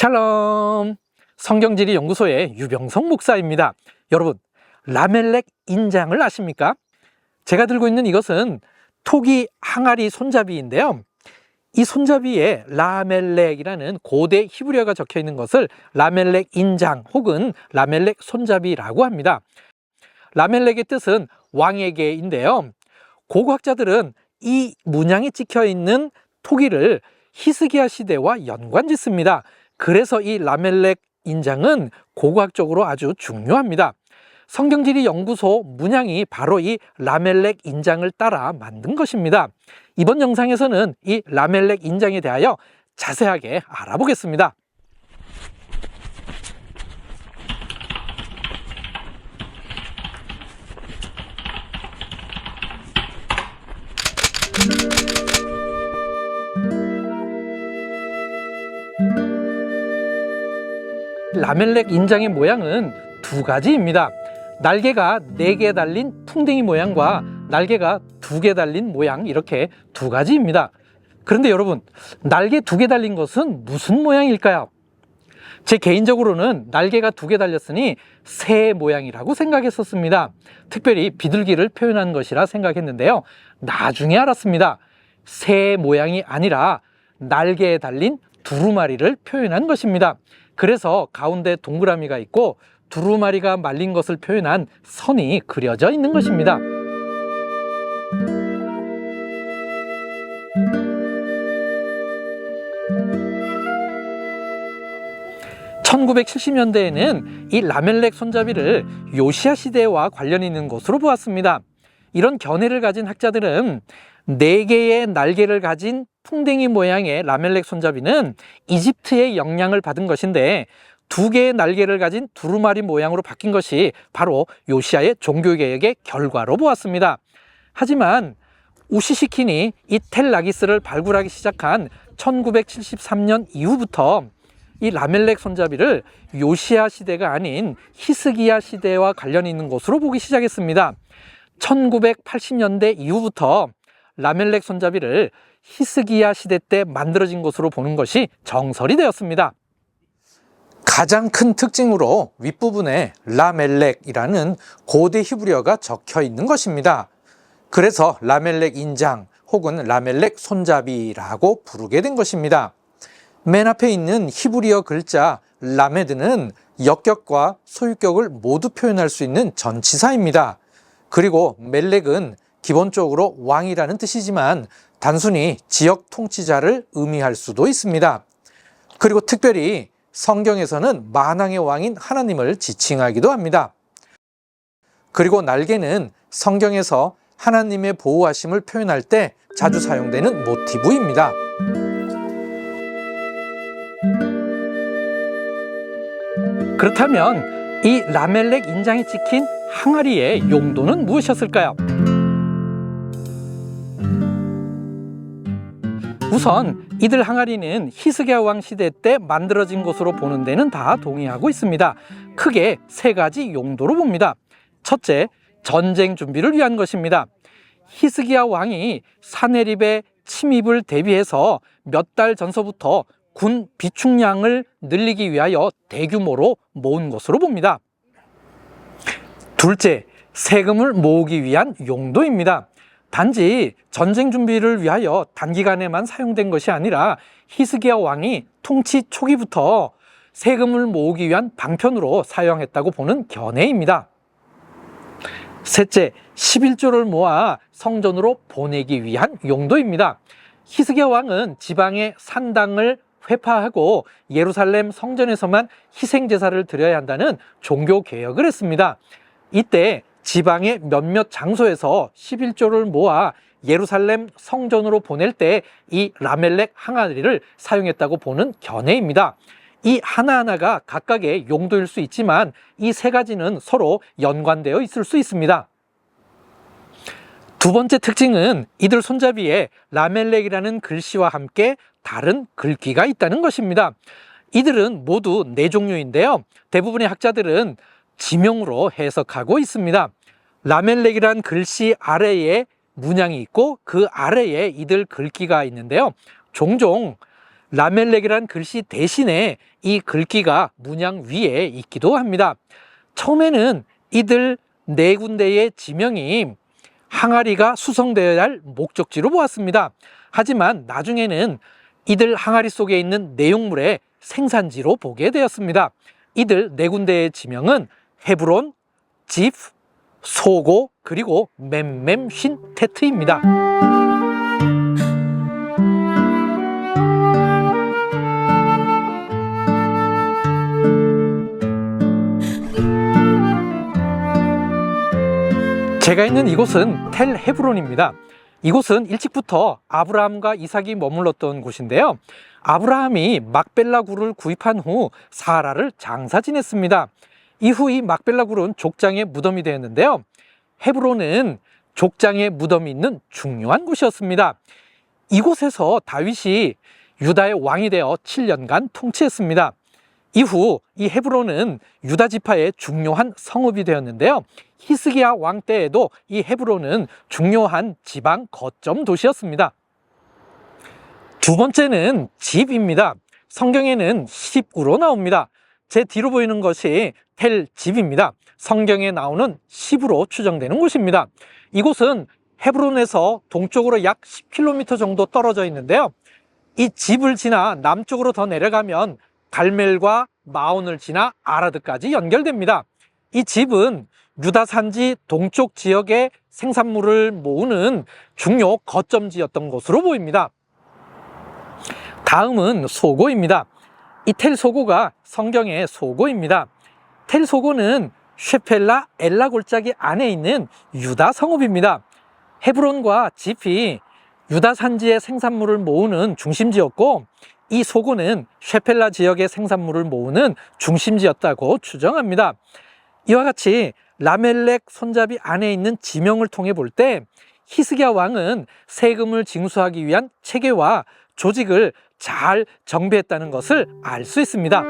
샬롬! 성경지리 연구소의 유병성 목사입니다. 여러분, 라멜렉 인장을 아십니까? 제가 들고 있는 이것은 토기 항아리 손잡이인데요. 이 손잡이에 라멜렉이라는 고대 히브리어가 적혀 있는 것을 라멜렉 인장 혹은 라멜렉 손잡이라고 합니다. 라멜렉의 뜻은 왕에게인데요. 고고학자들은 이 문양에 찍혀 있는 토기를 히스기야 시대와 연관짓습니다. 그래서 이 라멜렉 인장은 고고학적으로 아주 중요합니다. 성경지리 연구소 문양이 바로 이 라멜렉 인장을 따라 만든 것입니다. 이번 영상에서는 이 라멜렉 인장에 대하여 자세하게 알아보겠습니다. 라멜렉 인장의 모양은 두 가지입니다. 날개가 4개 달린 풍뎅이 모양과 날개가 2개 달린 모양, 이렇게 두 가지입니다. 그런데 여러분, 날개 2개 달린 것은 무슨 모양일까요? 제 개인적으로는 날개가 2개 달렸으니 새 모양이라고 생각했었습니다. 특별히 비둘기를 표현한 것이라 생각했는데요. 나중에 알았습니다. 새 모양이 아니라 날개에 달린 두루마리를 표현한 것입니다. 그래서 가운데 동그라미가 있고 두루마리가 말린 것을 표현한 선이 그려져 있는 것입니다. (1970년대에는) 이 라멜렉 손잡이를 요시야 시대와 관련 있는 것으로 보았습니다. 이런 견해를 가진 학자들은 4개의 날개를 가진 풍뎅이 모양의 라멜렉 손잡이는 이집트의 영향을 받은 것인데 2개의 날개를 가진 두루마리 모양으로 바뀐 것이 바로 요시야의 종교개혁의 결과로 보았습니다. 하지만 우시시킨이 이 텔라기스를 발굴하기 시작한 1973년 이후부터 이 라멜렉 손잡이를 요시야 시대가 아닌 히스기야 시대와 관련이 있는 것으로 보기 시작했습니다. 1980년대 이후부터 라멜렉 손잡이를 히스기야 시대 때 만들어진 것으로 보는 것이 정설이 되었습니다. 가장 큰 특징으로 윗부분에 라멜렉이라는 고대 히브리어가 적혀 있는 것입니다. 그래서 라멜렉 인장 혹은 라멜렉 손잡이라고 부르게 된 것입니다. 맨 앞에 있는 히브리어 글자 라메드는 역격과 소유격을 모두 표현할 수 있는 전치사입니다. 그리고 멜렉은 기본적으로 왕이라는 뜻이지만 단순히 지역 통치자를 의미할 수도 있습니다. 그리고 특별히 성경에서는 만왕의 왕인 하나님을 지칭하기도 합니다. 그리고 날개는 성경에서 하나님의 보호하심을 표현할 때 자주 사용되는 모티브입니다. 그렇다면 이 라멜렉 인장이 찍힌 항아리의 용도는 무엇이었을까요? 우선 이들 항아리는 히스기야 왕 시대 때 만들어진 것으로 보는 데는 다 동의하고 있습니다. 크게 3가지 용도로 봅니다. 첫째, 전쟁 준비를 위한 것입니다. 히스기야 왕이 사네립의 침입을 대비해서 몇 달 전서부터 군 비축량을 늘리기 위하여 대규모로 모은 것으로 봅니다. 둘째, 세금을 모으기 위한 용도입니다. 단지 전쟁 준비를 위하여 단기간에만 사용된 것이 아니라 히스기야 왕이 통치 초기부터 세금을 모으기 위한 방편으로 사용했다고 보는 견해입니다. 셋째, 11조를 모아 성전으로 보내기 위한 용도입니다. 히스기야 왕은 지방의 산당을 회파하고 예루살렘 성전에서만 희생제사를 드려야 한다는 종교 개혁을 했습니다. 이때 지방의 몇몇 장소에서 11조를 모아 예루살렘 성전으로 보낼 때 이 라멜렉 항아리를 사용했다고 보는 견해입니다. 이 하나하나가 각각의 용도일 수 있지만 이 3가지는 서로 연관되어 있을 수 있습니다. 두 번째 특징은 이들 손잡이에 라멜렉이라는 글씨와 함께 다른 글귀가 있다는 것입니다. 이들은 모두 4종류인데요. 대부분의 학자들은 지명으로 해석하고 있습니다. 라멜렉이란 글씨 아래에 문양이 있고 그 아래에 이들 글귀가 있는데요. 종종 라멜렉이란 글씨 대신에 이 글귀가 문양 위에 있기도 합니다. 처음에는 이들 네 군데의 지명이 항아리가 수송되어야 할 목적지로 보았습니다. 하지만 나중에는 이들 항아리 속에 있는 내용물의 생산지로 보게 되었습니다. 이들 네 군데의 지명은 헤브론, 집, 소고, 그리고 멤멤쉰테트입니다. 제가 있는 이곳은 텔 헤브론입니다. 이곳은 일찍부터 아브라함과 이삭이 머물렀던 곳인데요. 아브라함이 막벨라 굴을 구입한 후 사라를 장사 지냈습니다. 이후 이 막벨라 굴은 족장의 무덤이 되었는데요. 헤브론은 족장의 무덤이 있는 중요한 곳이었습니다. 이곳에서 다윗이 유다의 왕이 되어 7년간 통치했습니다. 이후 이 헤브론은 유다 지파의 중요한 성읍이 되었는데요. 히스기야 왕 때에도 이 헤브론은 중요한 지방 거점 도시였습니다. 두 번째는 집입니다. 성경에는 10으로 나옵니다. 제 뒤로 보이는 것이 텔 집입니다. 성경에 나오는 10으로 추정되는 곳입니다. 이곳은 헤브론에서 동쪽으로 약 10km 정도 떨어져 있는데요. 이 집을 지나 남쪽으로 더 내려가면 갈멜과 마온을 지나 아라드까지 연결됩니다. 이 집은 유다 산지 동쪽 지역의 생산물을 모으는 중요 거점지였던 것으로 보입니다. 다음은 소고입니다. 이 텔 소고가 성경의 소고입니다. 텔 소고는 쉐펠라 엘라 골짜기 안에 있는 유다 성읍입니다. 헤브론과 집이 유다 산지의 생산물을 모으는 중심지였고, 이 소고는 쉐펠라 지역의 생산물을 모으는 중심지였다고 추정합니다. 이와 같이 라멜렉 손잡이 안에 있는 지명을 통해 볼 때 히스기야 왕은 세금을 징수하기 위한 체계와 조직을 잘 정비했다는 것을 알 수 있습니다.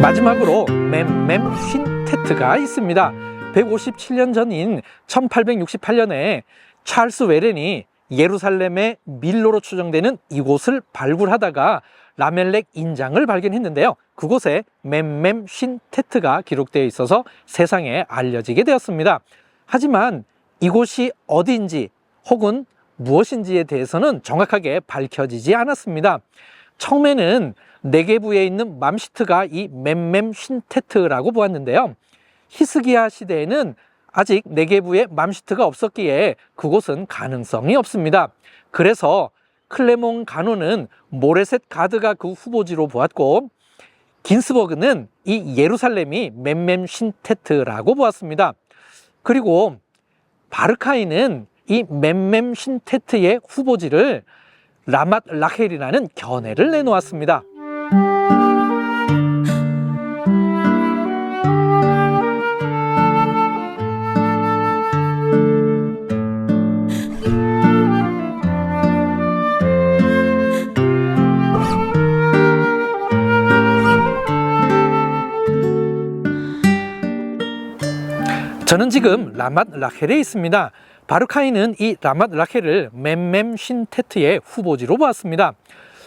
마지막으로 멤멤쉰테트가 있습니다. 157년 전인 1868년에 찰스 웨렌이 예루살렘의 밀로로 추정되는 이곳을 발굴하다가 라멜렉 인장을 발견했는데요. 그곳에 멤멤쉰테트가 기록되어 있어서 세상에 알려지게 되었습니다. 하지만 이곳이 어디인지 혹은 무엇인지에 대해서는 정확하게 밝혀지지 않았습니다. 처음에는 네게부에 있는 맘시트가 이 멤멤쉰테트라고 보았는데요. 히스기야 시대에는 아직 네게부에 맘시트가 없었기에 그곳은 가능성이 없습니다. 그래서 클레몽 간호는 모레셋 가드가 그 후보지로 보았고, 긴스버그는 이 예루살렘이 멤멤쉰테트라고 보았습니다. 그리고 바르카이는 이 멤멤쉰테트의 후보지를 라맛 라헬이라는 견해를 내놓았습니다. 저는 지금 라맛 라헬에 있습니다. 바르카이는 이 라맛 라헬을 멤멤쉰테트의 후보지로 보았습니다.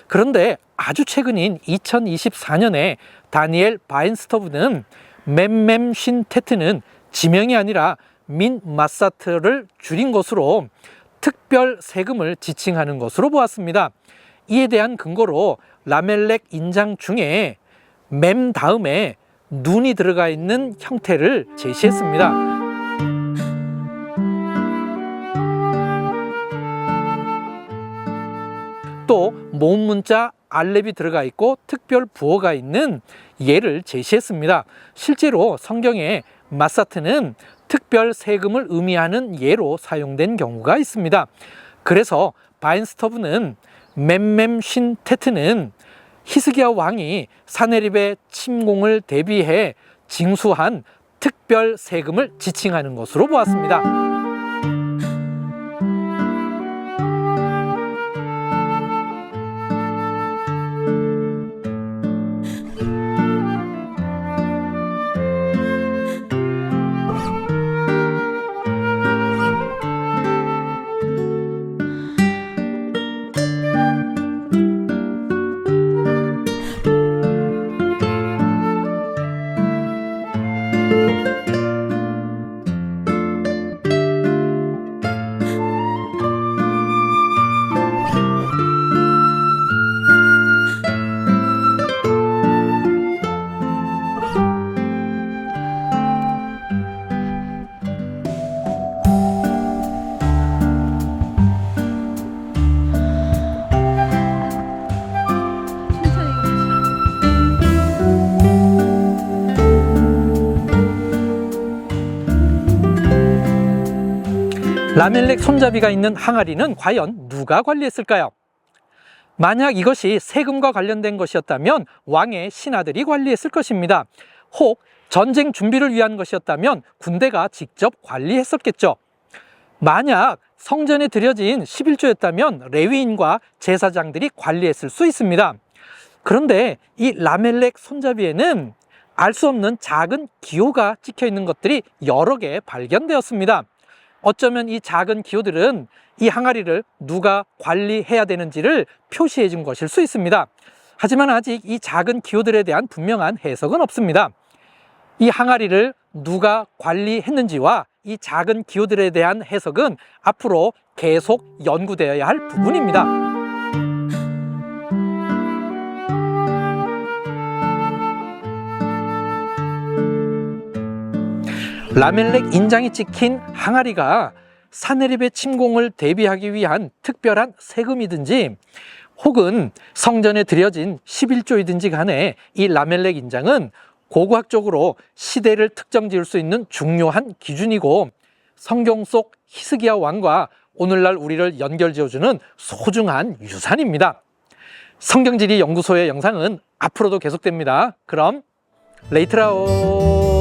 그런데 아주 최근인 2024년에 다니엘 바인스터브는 멤멤쉰테트는 지명이 아니라 민마사트를 줄인 것으로 특별 세금을 지칭하는 것으로 보았습니다. 이에 대한 근거로 라멜렉 인장 중에 맴 다음에 눈이 들어가 있는 형태를 제시했습니다. 또 모음 문자 알렙이 들어가 있고 특별 부호가 있는 예를 제시했습니다. 실제로 성경에 마사트는 특별 세금을 의미하는 예로 사용된 경우가 있습니다. 그래서 바인스터브는 멤멤쉰테트는 히스기야 왕이 사네립의 침공을 대비해 징수한 특별 세금을 지칭하는 것으로 보았습니다. 라멜렉 손잡이가 있는 항아리는 과연 누가 관리했을까요? 만약 이것이 세금과 관련된 것이었다면 왕의 신하들이 관리했을 것입니다. 혹 전쟁 준비를 위한 것이었다면 군대가 직접 관리했었겠죠. 만약 성전에 드려진 11조였다면 레위인과 제사장들이 관리했을 수 있습니다. 그런데 이 라멜렉 손잡이에는 알 수 없는 작은 기호가 찍혀 있는 것들이 여러 개 발견되었습니다. 어쩌면 이 작은 기호들은 이 항아리를 누가 관리해야 되는지를 표시해 준 것일 수 있습니다. 하지만 아직 이 작은 기호들에 대한 분명한 해석은 없습니다. 이 항아리를 누가 관리했는지와 이 작은 기호들에 대한 해석은 앞으로 계속 연구되어야 할 부분입니다. 라멜렉 인장이 찍힌 항아리가 사네립의 침공을 대비하기 위한 특별한 세금이든지 혹은 성전에 드려진 11조이든지 간에 이 라멜렉 인장은 고고학적으로 시대를 특정 지을 수 있는 중요한 기준이고 성경 속 히스기야 왕과 오늘날 우리를 연결지어주는 소중한 유산입니다. 성경지리 연구소의 영상은 앞으로도 계속됩니다. 그럼 레이트라오.